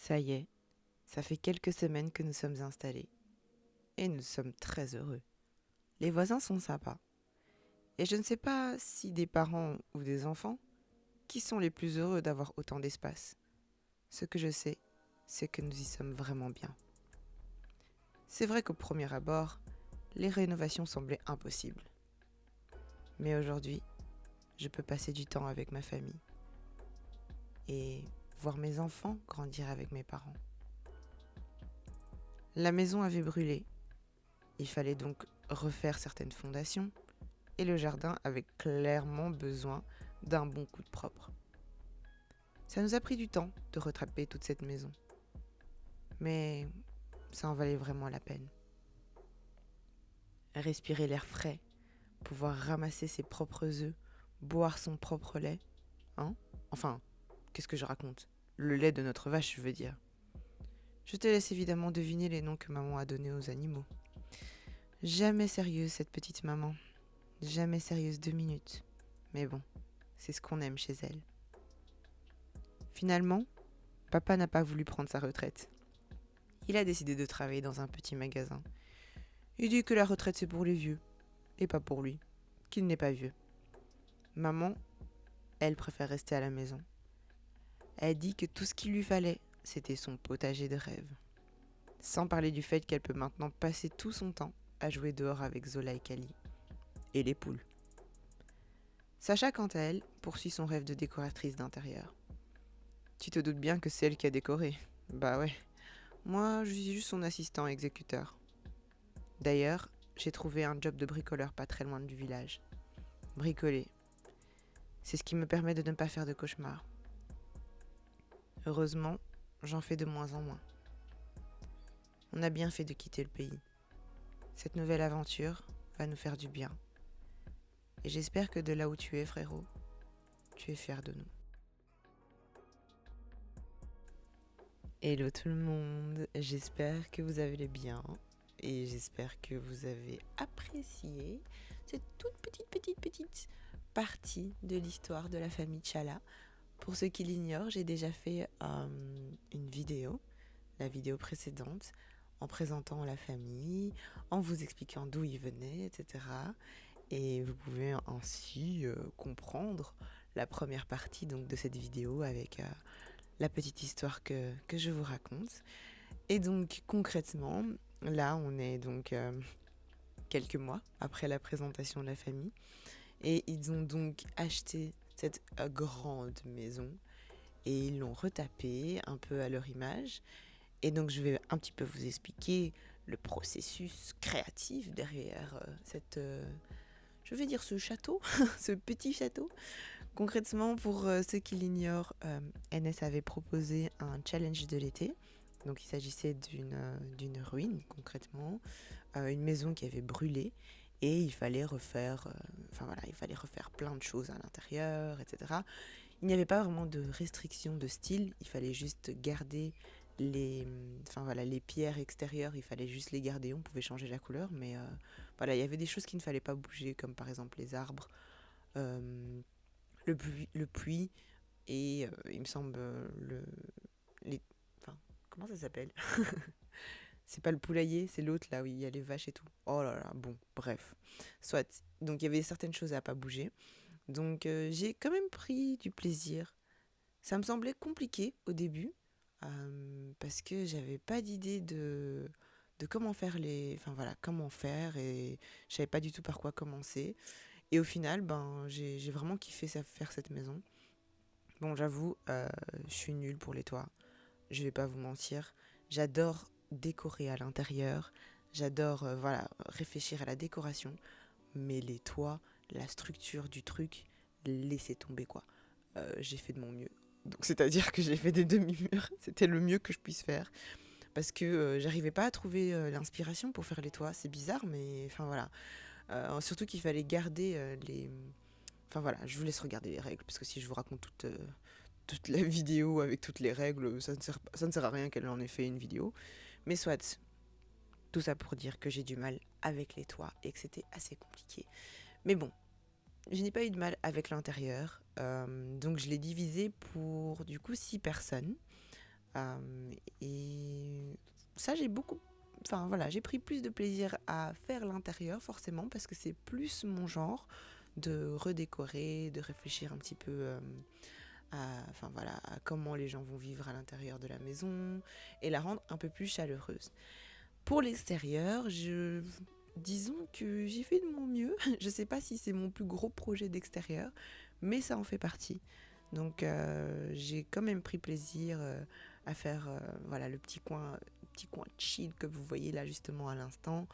Ça y est, ça fait quelques semaines que nous sommes installés. Et nous sommes très heureux. Les voisins sont sympas. Et je ne sais pas si des parents ou des enfants, qui sont les plus heureux d'avoir autant d'espace. Ce que je sais, c'est que nous y sommes vraiment bien. C'est vrai qu'au premier abord, les rénovations semblaient impossibles. Mais aujourd'hui, je peux passer du temps avec ma famille et voir mes enfants grandir avec mes parents. La maison avait brûlé. Il fallait donc refaire certaines fondations et le jardin avait clairement besoin d'un bon coup de propre. Ça nous a pris du temps de rattraper toute cette maison. Mais ça en valait vraiment la peine. Respirer l'air frais, pouvoir ramasser ses propres œufs, boire son propre lait, hein? Enfin, qu'est-ce que je raconte? Le lait de notre vache, je veux dire. Je te laisse évidemment deviner les noms que maman a donnés aux animaux. Jamais sérieuse cette petite maman. Jamais sérieuse 2 minutes. Mais bon, c'est ce qu'on aime chez elle. Finalement, papa n'a pas voulu prendre sa retraite. Il a décidé de travailler dans un petit magasin. Il dit que la retraite c'est pour les vieux, et pas pour lui, qu'il n'est pas vieux. Maman, elle préfère rester à la maison. Elle dit que tout ce qu'il lui fallait, c'était son potager de rêve. Sans parler du fait qu'elle peut maintenant passer tout son temps à jouer dehors avec Zola et Kali. Et les poules. Sacha, quant à elle, poursuit son rêve de décoratrice d'intérieur. Tu te doutes bien que c'est elle qui a décoré. Bah ouais. Moi, je suis juste son assistant exécuteur. D'ailleurs, j'ai trouvé un job de bricoleur pas très loin du village. Bricoler. C'est ce qui me permet de ne pas faire de cauchemars. Heureusement, j'en fais de moins en moins. On a bien fait de quitter le pays. Cette nouvelle aventure va nous faire du bien. Et j'espère que de là où tu es, frérot, tu es fier de nous. Hello tout le monde, j'espère que vous allez bien et j'espère que vous avez apprécié cette toute petite partie de l'histoire de la famille Tchala. Pour ceux qui l'ignorent, j'ai déjà fait une vidéo, la vidéo précédente, en présentant la famille, en vous expliquant d'où ils venaient, etc. Et vous pouvez ainsi comprendre la première partie donc, de cette vidéo avec la petite histoire que je vous raconte. Et donc concrètement, là on est donc quelques mois après la présentation de la famille. Et ils ont donc acheté cette grande maison et ils l'ont retapée un peu à leur image. Et donc je vais un petit peu vous expliquer le processus créatif derrière je vais dire ce château, ce petit château. Concrètement, pour ceux qui l'ignorent, NS avait proposé un challenge de l'été. Donc il s'agissait d'une ruine concrètement, une maison qui avait brûlé et il fallait refaire, il fallait refaire plein de choses à l'intérieur, etc. Il n'y avait pas vraiment de restriction de style, il fallait juste garder les pierres extérieures, il fallait juste les garder, on pouvait changer la couleur, mais il y avait des choses qu'il ne fallait pas bouger, comme par exemple les arbres, le puits et il me semble les, comment ça s'appelle? C'est pas le poulailler, c'est l'autre là où il y a les vaches et tout. Oh là là, bon, bref. Soit. Donc il y avait certaines choses à pas bouger. Donc j'ai quand même pris du plaisir. Ça me semblait compliqué au début parce que j'avais pas d'idée de comment faire comment faire et je savais pas du tout par quoi commencer. Et au final, j'ai vraiment kiffé faire cette maison. Bon, j'avoue, je suis nulle pour les toits. Je vais pas vous mentir. J'adore décorer à l'intérieur. J'adore réfléchir à la décoration. Mais les toits, la structure du truc, laissez tomber quoi. J'ai fait de mon mieux. Donc c'est-à-dire que j'ai fait des demi-murs. C'était le mieux que je puisse faire. Parce que j'arrivais pas à trouver l'inspiration pour faire les toits. C'est bizarre, mais enfin voilà. Surtout qu'il fallait garder les... Enfin voilà, je vous laisse regarder les règles. Parce que si je vous raconte toute la vidéo avec toutes les règles, ça ne sert à rien qu'elle en ait fait une vidéo. Mais soit, tout ça pour dire que j'ai du mal avec les toits et que c'était assez compliqué. Mais bon, je n'ai pas eu de mal avec l'intérieur. Donc je l'ai divisé pour du coup 6 personnes. Et ça, j'ai pris plus de plaisir à faire l'intérieur forcément parce que c'est plus mon genre de redécorer, de réfléchir un petit peu à comment les gens vont vivre à l'intérieur de la maison et la rendre un peu plus chaleureuse. Pour l'extérieur, disons que j'ai fait de mon mieux. Je sais pas si c'est mon plus gros projet d'extérieur, mais ça en fait partie. Donc j'ai quand même pris plaisir à faire le petit coin chill que vous voyez là justement à l'instant,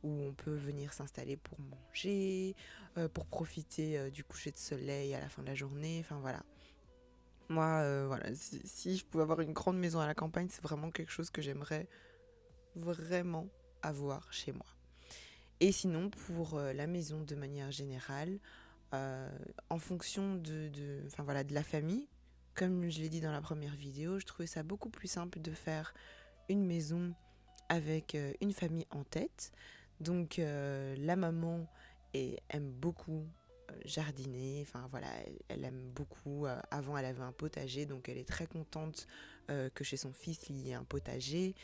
où on peut venir s'installer pour manger, pour profiter du coucher de soleil à la fin de la journée. Enfin voilà. Moi, si je pouvais avoir une grande maison à la campagne, c'est vraiment quelque chose que j'aimerais vraiment avoir chez moi. Et sinon, pour la maison de manière générale, euh, en fonction de la famille, comme je l'ai dit dans la première vidéo, je trouvais ça beaucoup plus simple de faire une maison avec une famille en tête. Donc la maman aime beaucoup jardiner, elle aime beaucoup. Avant, elle avait un potager, donc elle est très contente que chez son fils il y ait un potager,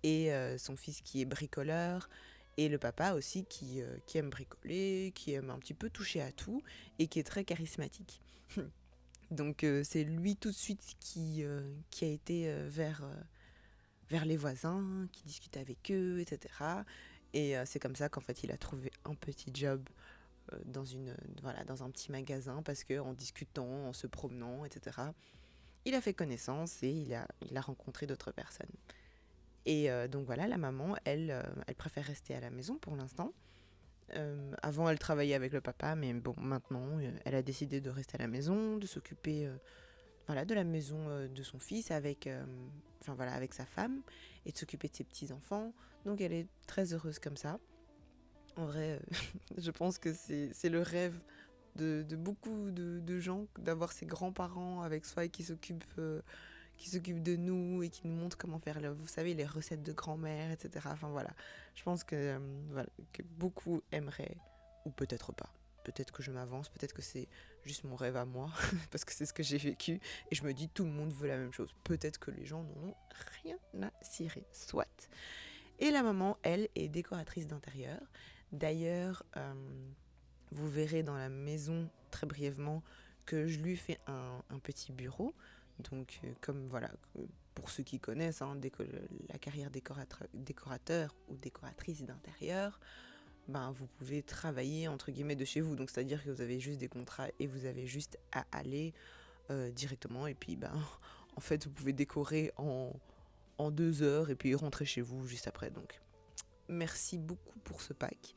et son fils qui est bricoleur, et le papa aussi qui aime bricoler, qui aime un petit peu toucher à tout, et qui est très charismatique. Donc c'est lui tout de suite qui a été vers les voisins, qui discute avec eux, etc. Et c'est comme ça qu'en fait il a trouvé un petit job dans un petit magasin, parce qu'en discutant, en se promenant, etc., il a fait connaissance et il a rencontré d'autres personnes. Et donc voilà, la maman, elle préfère rester à la maison pour l'instant. Avant, elle travaillait avec le papa, mais bon, maintenant, elle a décidé de rester à la maison, de s'occuper de la maison de son fils avec sa femme, et de s'occuper de ses petits-enfants. Donc elle est très heureuse comme ça. En vrai, je pense que c'est le rêve de beaucoup de gens, d'avoir ses grands-parents avec soi et qui s'occupe de nous et qui nous montre comment faire, vous savez, les recettes de grand-mère, etc. Enfin voilà, je pense que beaucoup aimeraient, ou peut-être pas. Peut-être que je m'avance, peut-être que c'est juste mon rêve à moi, parce que c'est ce que j'ai vécu, et je me dis tout le monde veut la même chose. Peut-être que les gens n'en ont rien à cirer, soit. Et la maman, elle, est décoratrice d'intérieur. D'ailleurs, vous verrez dans la maison, très brièvement, que je lui fais un petit bureau. Donc, pour ceux qui connaissent la carrière décorateur ou décoratrice d'intérieur, vous pouvez travailler entre guillemets de chez vous. Donc, c'est-à-dire que vous avez juste des contrats et vous avez juste à aller directement. Et puis, en fait, vous pouvez décorer en 2 heures et puis rentrer chez vous juste après. Donc, merci beaucoup pour ce pack.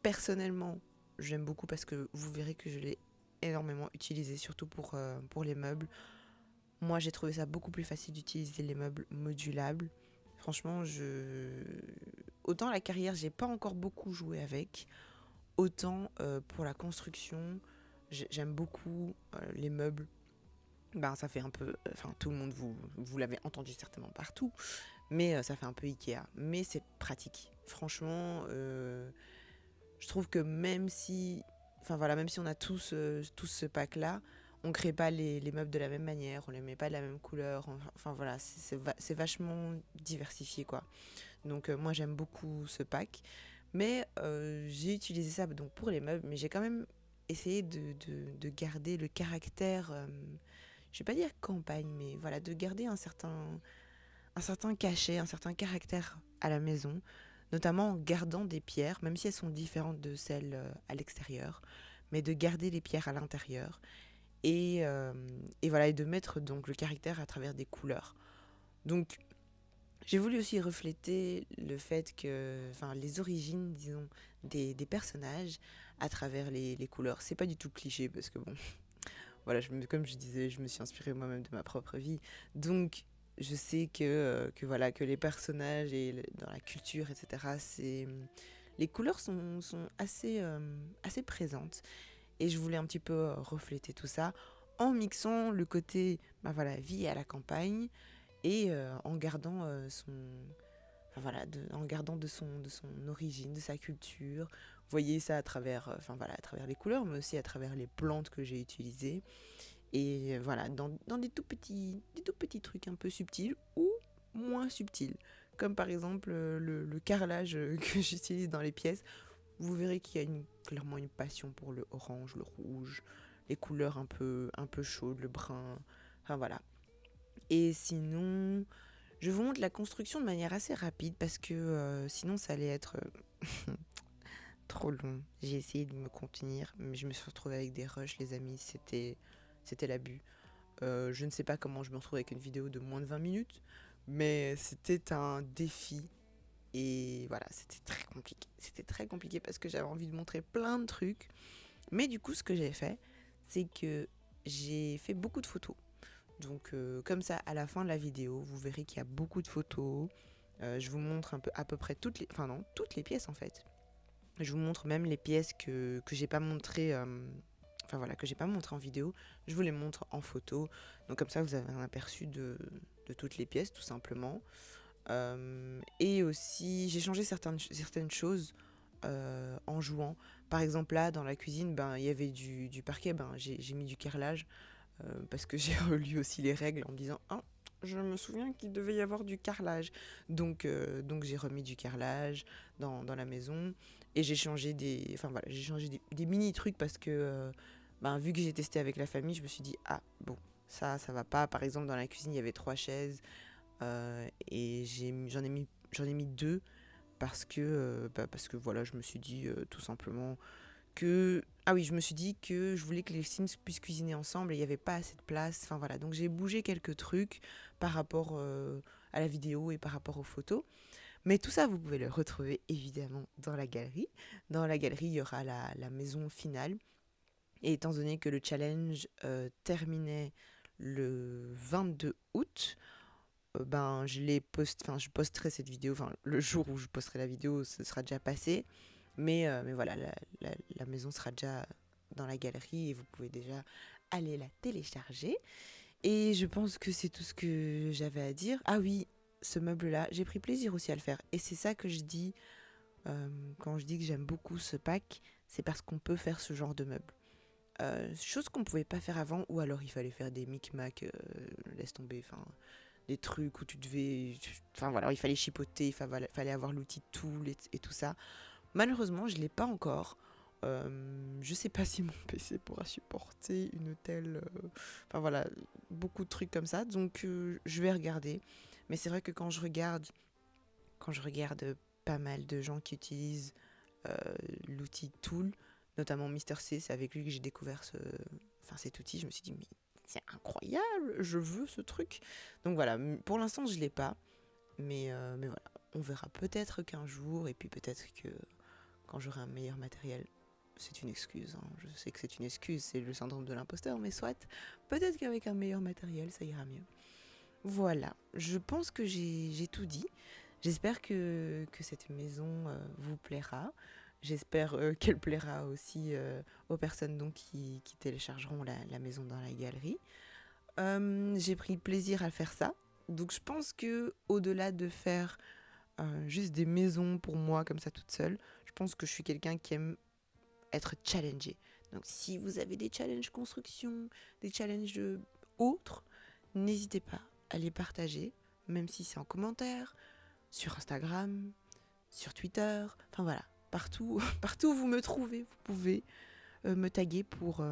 Personnellement, j'aime beaucoup parce que vous verrez que je l'ai énormément utilisé, surtout pour les meubles. Moi, j'ai trouvé ça beaucoup plus facile d'utiliser les meubles modulables. Franchement, autant la carrière, j'ai pas encore beaucoup joué avec, autant pour la construction, j'aime beaucoup les meubles. Ça fait un peu, tout le monde, vous l'avez entendu certainement partout, mais ça fait un peu Ikea. Mais c'est pratique. Franchement, je trouve que même si on a tous ce pack-là, on ne crée pas les meubles de la même manière, on les met pas de la même couleur. C'est vachement diversifié, quoi. Donc moi, j'aime beaucoup ce pack. Mais j'ai utilisé ça donc pour les meubles, mais j'ai quand même essayé de garder le caractère, je vais pas dire campagne, mais voilà, de garder un certain cachet, un certain caractère à la maison, notamment en gardant des pierres, même si elles sont différentes de celles à l'extérieur, mais de garder les pierres à l'intérieur, et de mettre donc le caractère à travers des couleurs. Donc j'ai voulu aussi refléter le fait que, les origines, disons, des personnages à travers les couleurs. C'est pas du tout cliché parce que bon, voilà, comme je disais, je me suis inspirée moi-même de ma propre vie. Donc, je sais que les personnages et dans la culture, etc., les couleurs sont assez présentes. Et je voulais un petit peu refléter tout ça en mixant le côté, vie à la campagne, et en gardant en gardant de son origine, de sa culture. Vous voyez ça à travers les couleurs, mais aussi à travers les plantes que j'ai utilisées. Et voilà, dans des tout petits trucs un peu subtils ou moins subtils. Comme par exemple le carrelage que j'utilise dans les pièces. Vous verrez qu'il y a clairement une passion pour le orange, le rouge, les couleurs un peu chaudes, le brun. Enfin voilà. Et sinon, je vous montre la construction de manière assez rapide parce que sinon ça allait être trop long. J'ai essayé de me contenir, mais je me suis retrouvée avec des rushs, les amis. C'était l'abus. Je ne sais pas comment je me retrouve avec une vidéo de moins de 20 minutes, mais c'était un défi. Et voilà, c'était très compliqué. C'était très compliqué parce que j'avais envie de montrer plein de trucs. Mais du coup, ce que j'ai fait, c'est que j'ai fait beaucoup de photos. Donc comme ça, à la fin de la vidéo, vous verrez qu'il y a beaucoup de photos. Je vous montre un peu à peu près toutes les pièces en fait. Je vous montre même les pièces que j'ai pas montrées, que j'ai pas montré en vidéo. Je vous les montre en photo. Donc comme ça, vous avez un aperçu de toutes les pièces, tout simplement. Et aussi, j'ai changé certaines choses en jouant. Par exemple, là, dans la cuisine, il y avait du parquet. J'ai mis du carrelage parce que j'ai relu aussi les règles en me disant ah, je me souviens qu'il devait y avoir du carrelage. Donc j'ai remis du carrelage dans la maison et j'ai changé des mini trucs parce que vu que j'ai testé avec la famille, je me suis dit ah bon, ça va pas. Par exemple, dans la cuisine, il y avait 3 chaises et j'en ai mis 2 parce que voilà, je me suis dit tout simplement que ah oui, je me suis dit que je voulais que les Sims puissent cuisiner ensemble et il n'y avait pas assez de place. Enfin voilà, donc j'ai bougé quelques trucs par rapport à la vidéo et par rapport aux photos. Mais tout ça, vous pouvez le retrouver évidemment dans la galerie. Dans la galerie, il y aura la maison finale. Et étant donné que le challenge terminait le 22 août, je posterai cette vidéo, le jour où je posterai la vidéo, ce sera déjà passé. Mais voilà, la maison sera déjà dans la galerie et vous pouvez déjà aller la télécharger. Et je pense que c'est tout ce que j'avais à dire. Ah oui, ce meuble-là, j'ai pris plaisir aussi à le faire. Et c'est ça que je dis quand je dis que j'aime beaucoup ce pack, c'est parce qu'on peut faire ce genre de meuble. Chose qu'on pouvait pas faire avant, ou alors il fallait faire des micmacs, laisse tomber, des trucs où tu devais... Enfin voilà, il fallait chipoter, fallait avoir l'outil tool et tout ça. Malheureusement, je ne l'ai pas encore. Je sais pas si mon PC pourra supporter une telle... beaucoup de trucs comme ça. Donc, je vais regarder. Mais c'est vrai que quand je regarde pas mal de gens qui utilisent l'outil Tool, notamment Mister C, c'est avec lui que j'ai découvert cet outil. Je me suis dit, mais c'est incroyable, je veux ce truc. Donc voilà, pour l'instant, je ne l'ai pas. Mais voilà, on verra peut-être qu'un jour, et puis peut-être que quand j'aurai un meilleur matériel. C'est une excuse, hein. Je sais que c'est une excuse, c'est le syndrome de l'imposteur, mais soit, peut-être qu'avec un meilleur matériel, ça ira mieux. Voilà, je pense que j'ai tout dit. J'espère que cette maison vous plaira. J'espère qu'elle plaira aussi aux personnes donc, qui téléchargeront la maison dans la galerie. J'ai pris plaisir à faire ça. Donc je pense que au-delà de faire juste des maisons pour moi comme ça toute seule, je pense que je suis quelqu'un qui aime être challengé. Donc si vous avez des challenges construction, des challenges autres, n'hésitez pas à les partager, même si c'est en commentaire, sur Instagram, sur Twitter, enfin voilà, partout, partout où vous me trouvez, vous pouvez me taguer pour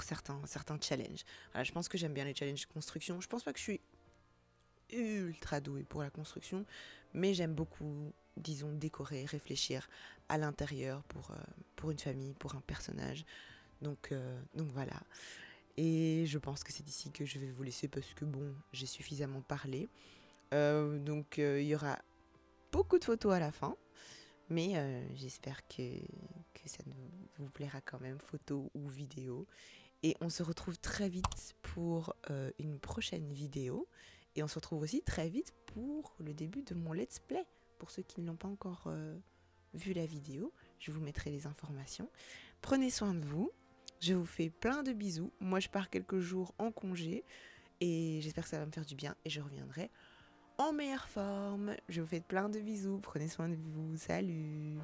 certains challenges. Voilà, je pense que j'aime bien les challenges de construction. Je pense pas que je suis ultra douée pour la construction, mais j'aime beaucoup, disons, décorer, réfléchir à l'intérieur pour une famille, pour un personnage. Donc voilà. Et je pense que c'est ici que je vais vous laisser parce que bon, j'ai suffisamment parlé. Il y aura beaucoup de photos à la fin, mais j'espère que ça vous plaira quand même, photos ou vidéos. Et on se retrouve très vite pour une prochaine vidéo. Et on se retrouve aussi très vite pour le début de mon let's play. Pour ceux qui ne l'ont pas encore vu la vidéo, je vous mettrai les informations. Prenez soin de vous. Je vous fais plein de bisous. Moi, je pars quelques jours en congé. Et j'espère que ça va me faire du bien. Et je reviendrai en meilleure forme. Je vous fais plein de bisous. Prenez soin de vous. Salut!